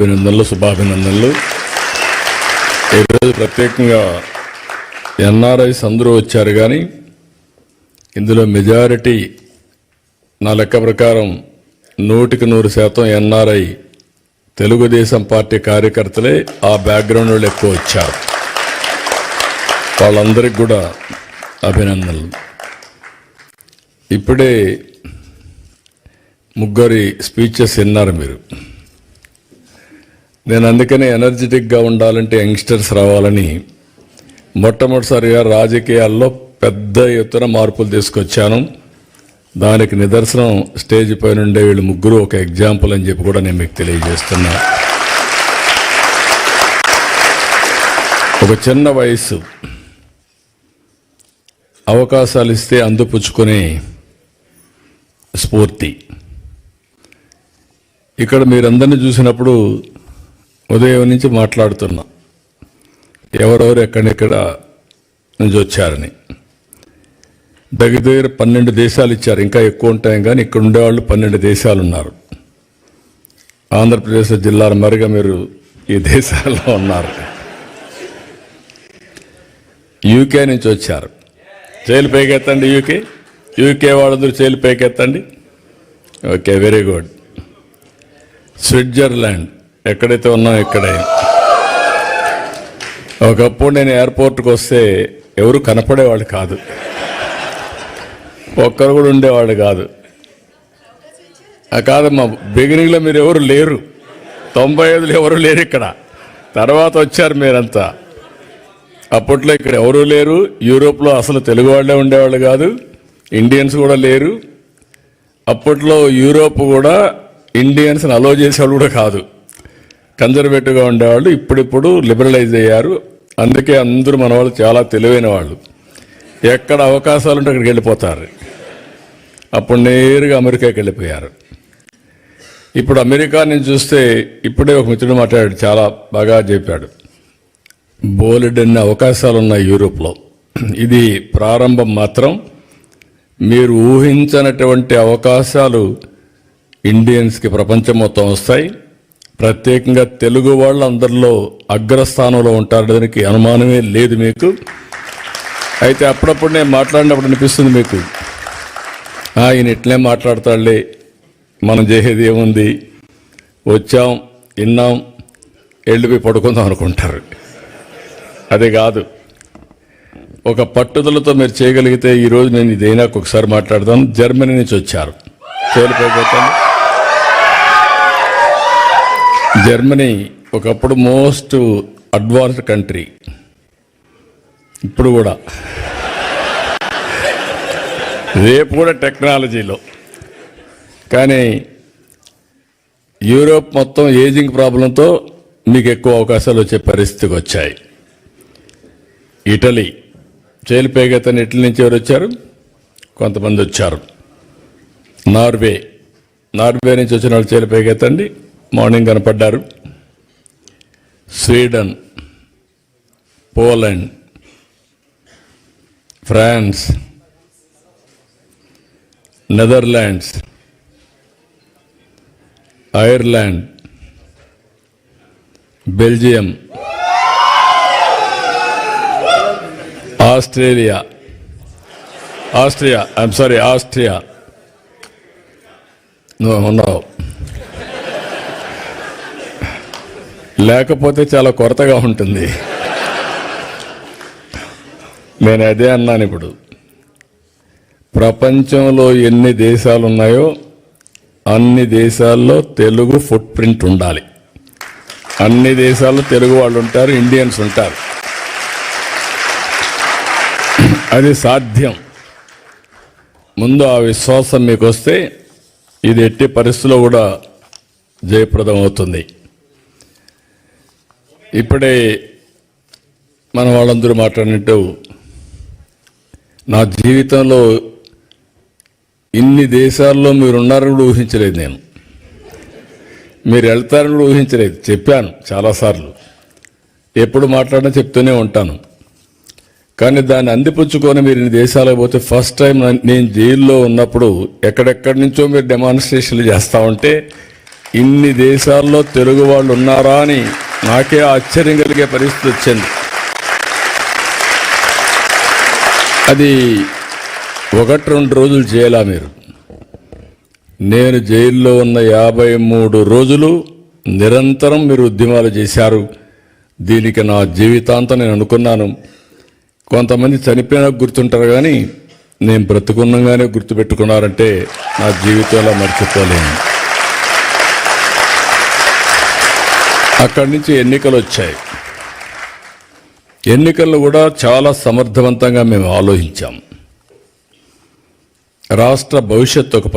అభినందనలు, శుభాభినందనలు. ఈరోజు ప్రత్యేకంగా ఎన్ఆర్ఐస్ అందరూ వచ్చారు, కానీ ఇందులో మెజారిటీ నా లెక్క ప్రకారం 100% ఎన్ఆర్ఐ తెలుగుదేశం పార్టీ కార్యకర్తలే ఆ బ్యాక్గ్రౌండ్ వాళ్ళు ఎక్కువ వచ్చారు. వాళ్ళందరికీ కూడా అభినందనలు. ఇప్పుడే ముగ్గురి స్పీచెస్ విన్నారు మీరు. నేను అందుకనే ఎనర్జెటిక్గా ఉండాలంటే యంగ్స్టర్స్ రావాలని మొట్టమొదటిసారిగా రాజకీయాల్లో పెద్ద ఎత్తున మార్పులు తీసుకొచ్చాను. దానికి నిదర్శనం స్టేజ్ పై నుండే వీళ్ళు ముగ్గురు ఒక ఎగ్జాంపుల్ అని చెప్పి కూడా నేను మీకు తెలియజేస్తున్నా. ఒక చిన్న వయసు, అవకాశాలు ఇస్తే అందిపుచ్చుకునే స్ఫూర్తి. ఇక్కడ మీరందరినీ చూసినప్పుడు ఉదయం నుంచి మాట్లాడుతున్నా ఎవరెవరు ఎక్కడెక్కడ నుంచి వచ్చారని. దగ్గర 12 దేశాలు ఇచ్చారు, ఇంకా ఎక్కువ ఉంటాయి, కానీ ఇక్కడ ఉండేవాళ్ళు 12 దేశాలు ఉన్నారు. ఆంధ్రప్రదేశ్ జిల్లాల మరిగా మీరు ఈ దేశాల్లో ఉన్నారు. యూకే నుంచి వచ్చారు, చేలు పైకెత్తండి. యూకే వాళ్ళందరూ చేలు పైకెత్తండి. Okay, very good. స్విట్జర్లాండ్, ఎక్కడైతే ఉన్నాం ఇక్కడే. ఒకప్పుడు నేను ఎయిర్పోర్ట్కి వస్తే ఎవరు కనపడేవాళ్ళు కాదు, ఒక్కరు కూడా ఉండేవాళ్ళు కాదు. కాదమ్మా, బిగినింగ్లో మీరు ఎవరు లేరు, 95లో ఎవరు లేరు ఇక్కడ. తర్వాత వచ్చారు మీరంతా. అప్పట్లో ఇక్కడ ఎవరూ లేరు. యూరోప్లో అసలు తెలుగు వాళ్ళే ఉండేవాళ్ళు కాదు, ఇండియన్స్ కూడా లేరు. అప్పట్లో యూరోప్ కూడా ఇండియన్స్ని అలో చేసేవాళ్ళు కూడా కాదు, కన్జర్వేటివ్గా ఉండేవాళ్ళు. ఇప్పుడిప్పుడు లిబరలైజ్ అయ్యారు. అందుకే అందరూ మన వాళ్ళు చాలా తెలివైన వాళ్ళు. ఎక్కడ అవకాశాలు ఉంటే అక్కడికి వెళ్ళిపోతారు. అప్పుడు నేరుగా అమెరికాకి వెళ్ళిపోయారు. ఇప్పుడు అమెరికా నుంచి చూస్తే ఇప్పుడే ఒక మిత్రుడు మాట్లాడాడు, చాలా బాగా చెప్పాడు. బోలెడన్ని అవకాశాలు ఉన్నాయి యూరోప్లో. ఇది ప్రారంభం మాత్రం. మీరు ఊహించనటువంటి అవకాశాలు ఇండియన్స్కి ప్రపంచం మొత్తం వస్తాయి. ప్రత్యేకంగా తెలుగు వాళ్ళు అందరిలో అగ్రస్థానంలో ఉంటారు, దానికి అనుమానమే లేదు మీకు. అయితే అప్పుడప్పుడు నేను మాట్లాడినప్పుడు అనిపిస్తుంది మీకు, ఈయన ఇట్లే మాట్లాడతాడులే, మనం చేసేది ఏముంది, వచ్చాం విన్నాం వెళ్ళిపోయి పడుకుందాం అనుకుంటారు. అది కాదు. ఒక పట్టుదలతో మీరు చేయగలిగితే, ఈరోజు నేను ఇదైనా ఒకసారి మాట్లాడతాను. జర్మనీ నుంచి వచ్చారు, చేలిపోతాను. జర్మనీ ఒకప్పుడు మోస్ట్ అడ్వాన్స్డ్ కంట్రీ, ఇప్పుడు కూడా, రేపు కూడా టెక్నాలజీలో. కానీ యూరోప్ మొత్తం ఏజింగ్ ప్రాబ్లంతో మీకు ఎక్కువ అవకాశాలు వచ్చే పరిస్థితికి వచ్చాయి. ఇటలీ, చేలిపేగతని ఇటలీ నుంచి ఎవరు వచ్చారు? కొంతమంది వచ్చారు. నార్వే నుంచి వచ్చిన వాళ్ళు చేలిపేగెత్తండి, మార్నింగ్ కనపడ్డారు. Sweden, Poland, France, Netherlands, Ireland, Belgium, Austria. నువ్వు ఉన్నావు, లేకపోతే చాలా కొరతగా ఉంటుంది. నేను అదే అన్నాను. ఇప్పుడు ప్రపంచంలో ఎన్ని దేశాలు ఉన్నాయో అన్ని దేశాల్లో తెలుగు ఫుట్ ప్రింట్ ఉండాలి. అన్ని దేశాల్లో తెలుగు వాళ్ళు ఉంటారు, ఇండియన్స్ ఉంటారు. అది సాధ్యం. ముందు ఆ విశ్వాసం మీకు వస్తే ఇది ఎట్టి పరిస్థితుల్లో కూడా జయప్రదం అవుతుంది. ఇప్పుడే మన వాళ్ళందరూ మాట్లాడినట్టు, నా జీవితంలో ఇన్ని దేశాల్లో మీరున్నారని కూడా ఊహించలేదు. నేను మీరు వెళ్తారని కూడా ఊహించలేదు. చెప్పాను చాలాసార్లు, ఎప్పుడు మాట్లాడినా చెప్తూనే ఉంటాను. కానీ దాన్ని అందిపుచ్చుకొని మీరు ఇన్ని దేశాలకు పోతే, ఫస్ట్ టైం నేను జైల్లో ఉన్నప్పుడు ఎక్కడెక్కడి నుంచో మీరు డెమాన్స్ట్రేషన్లు చేస్తూ ఉంటే ఇన్ని దేశాల్లో తెలుగు వాళ్ళు ఉన్నారా అని నాకే ఆశ్చర్యం కలిగే పరిస్థితి వచ్చింది. అది 1-2 రోజులు చేయాలా మీరు? నేను జైల్లో ఉన్న 53 రోజులు నిరంతరం మీరు ఉద్యమాలు చేశారు. దీనికి నా జీవితాంతం నేను అనుకున్నాను. కొంతమంది చనిపోయినా గుర్తుంటారు, కానీ నేను బ్రతుకున్నగానే గుర్తుపెట్టుకున్నారంటే నా జీవితంలో మర్చిపోలేను. అక్కడి నుంచి ఎన్నికలు వచ్చాయి. ఎన్నికల్లో కూడా చాలా సమర్థవంతంగా మేము ఆలోచించాం. రాష్ట్ర భవిష్యత్తు ఒక